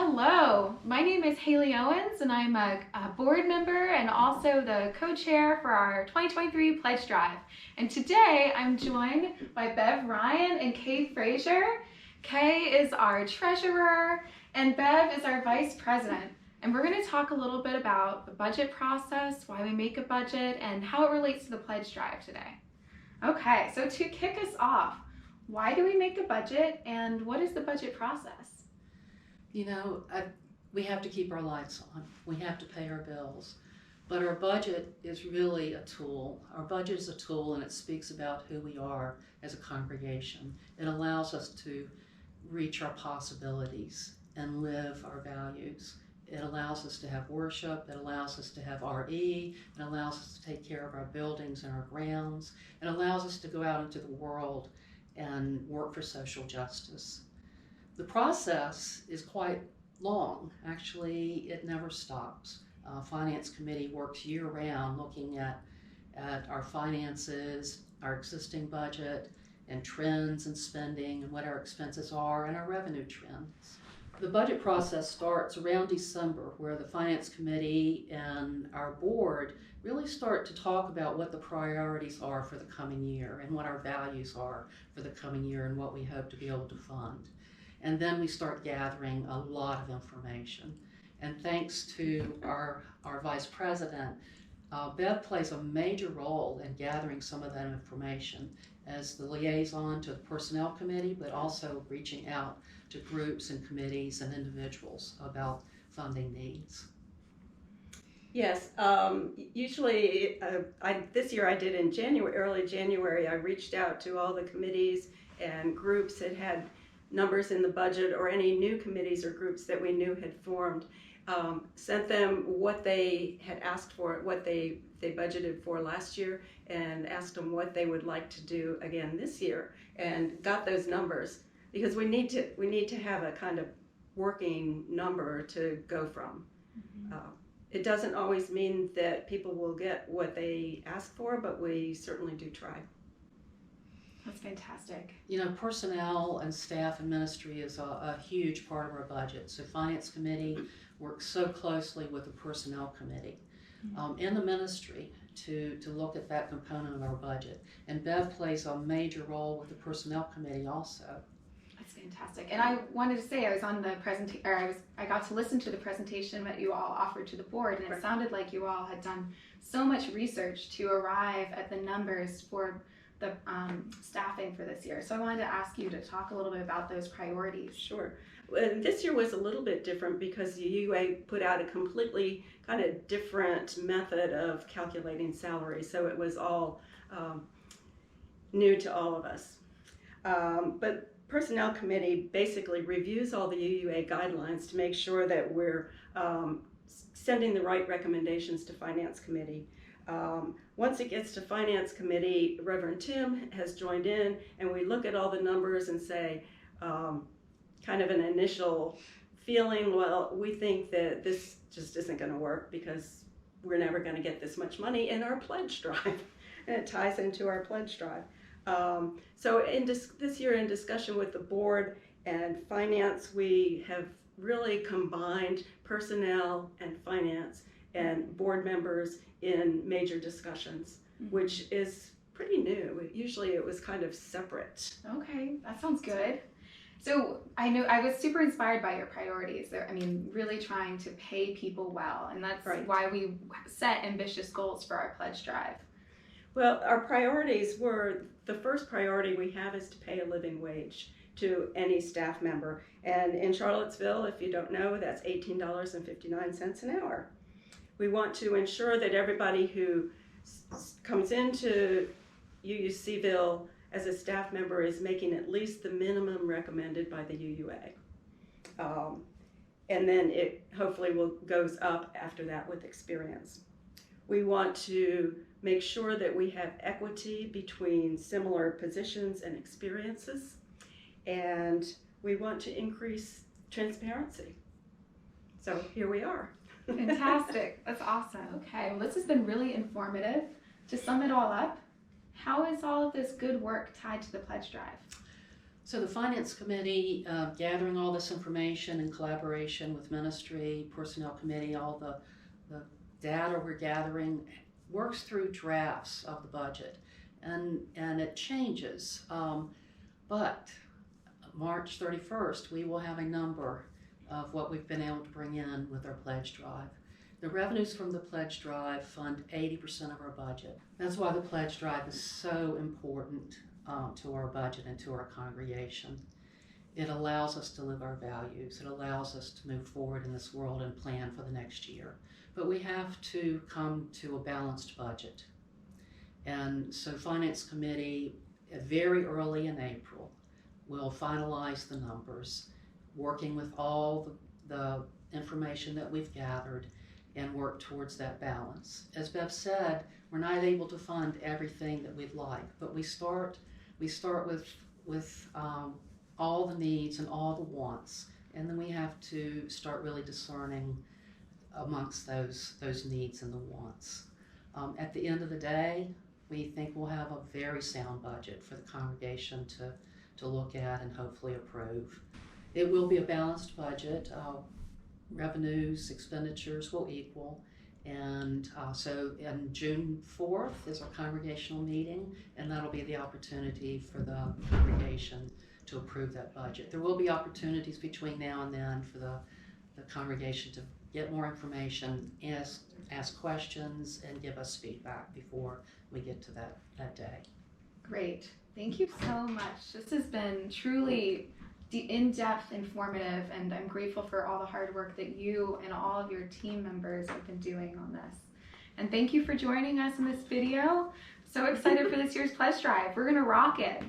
Hello, my name is Haley Owens, and I'm a board member and also the co-chair for our 2023 Pledge Drive. And today I'm joined by Bev Ryan and Kay Frazier. Kay is our treasurer, and Bev is our vice president. And we're going to talk a little bit about the budget process, why we make a budget, and how it relates to the Pledge Drive today. Okay, so to kick us off, why do we make a budget, and what is the budget process? You know, we have to keep our lights on. We have to pay our bills. But our budget is really a tool. Our budget is a tool, and it speaks about who we are as a congregation. It allows us to reach our possibilities and live our values. It allows us to have worship. It allows us to have RE. It allows us to take care of our buildings and our grounds. It allows us to go out into the world and work for social justice. The process is quite long. Actually, it never stops. Finance Committee works year-round looking at our finances, our existing budget, and trends and spending and what our expenses are and our revenue trends. The budget process starts around December, where the Finance Committee and our board really start to talk about what the priorities are for the coming year and what our values are for the coming year and what we hope to be able to fund. And then we start gathering a lot of information. And thanks to our vice president, Bev plays a major role in gathering some of that information as the liaison to the Personnel Committee, but also reaching out to groups and committees and individuals about funding needs. Yes, usually this year I did in January, early January, I reached out to all the committees and groups that had numbers in the budget or any new committees or groups that we knew had formed, sent them what they had asked for, what they budgeted for last year, and asked them what they would like to do again this year, and got those numbers, because we need to have a kind of working number to go from. It doesn't always mean that people will get what they ask for, but we certainly do try. That's fantastic. You know, personnel and staff and ministry is a huge part of our budget. So Finance Committee works so closely with the Personnel Committee and the ministry to look at that component of our budget. And Bev plays a major role with the Personnel Committee also. That's fantastic. And I wanted to say I was on the presentation, or I got to listen to the presentation that you all offered to the board, and it sounded like you all had done so much research to arrive at the numbers for the staffing for this year. So I wanted to ask you to talk a little bit about those priorities. Sure. And this year was a little bit different because the UA put out a completely kind of different method of calculating salary. So it was all new to all of us. But Personnel Committee basically reviews all the UUA guidelines to make sure that we're sending the right recommendations to Finance Committee. Once it gets to Finance Committee, Reverend Tim has joined in, and we look at all the numbers and say, kind of an initial feeling, well, we think that this just isn't going to work because we're never going to get this much money in our pledge drive. And it ties into our pledge drive. So this year in discussion with the board and finance, we have really combined personnel and finance and board members in major discussions, which is pretty new. Usually it was kind of separate. Okay, that sounds good. So I know I was super inspired by your priorities. I mean, really trying to pay people well, and that's why we set ambitious goals for our pledge drive. Well, our priorities were, the first priority we have is to pay a living wage to any staff member. And in Charlottesville, if you don't know, that's $18.59 an hour. We want to ensure that everybody who comes into UUCville as a staff member is making at least the minimum recommended by the UUA. And then it hopefully goes up after that with experience. We want to make sure that we have equity between similar positions and experiences. And we want to increase transparency. So here we are. Fantastic. That's awesome. Okay, well, this has been really informative. To sum it all up, how is all of this good work tied to the pledge drive? So the Finance Committee, gathering all this information in collaboration with Ministry, Personnel Committee, all the data we're gathering, works through drafts of the budget, and it changes. But March 31st, we will have a number of what we've been able to bring in with our pledge drive. The revenues from the pledge drive fund 80% of our budget. That's why the pledge drive is so important to our budget and to our congregation. It allows us to live our values. It allows us to move forward in this world and plan for the next year. But we have to come to a balanced budget. And so Finance Committee, very early in April, will finalize the numbers, working with all the information that we've gathered and work towards that balance. As Bev said, we're not able to fund everything that we'd like, but we start with all the needs and all the wants, and then we have to start really discerning amongst those needs and the wants. At the end of the day, we think we'll have a very sound budget for the congregation to look at and hopefully approve. It will be a balanced budget. Revenues, expenditures will equal. And so on June 4th is our congregational meeting, and that'll be the opportunity for the congregation to approve that budget. There will be opportunities between now and then for the congregation to get more information, ask questions, and give us feedback before we get to that day. Great. Thank you so much. This has been truly in-depth, informative, and I'm grateful for all the hard work that you and all of your team members have been doing on this. And thank you for joining us in this video. So excited for this year's pledge drive. We're gonna rock it.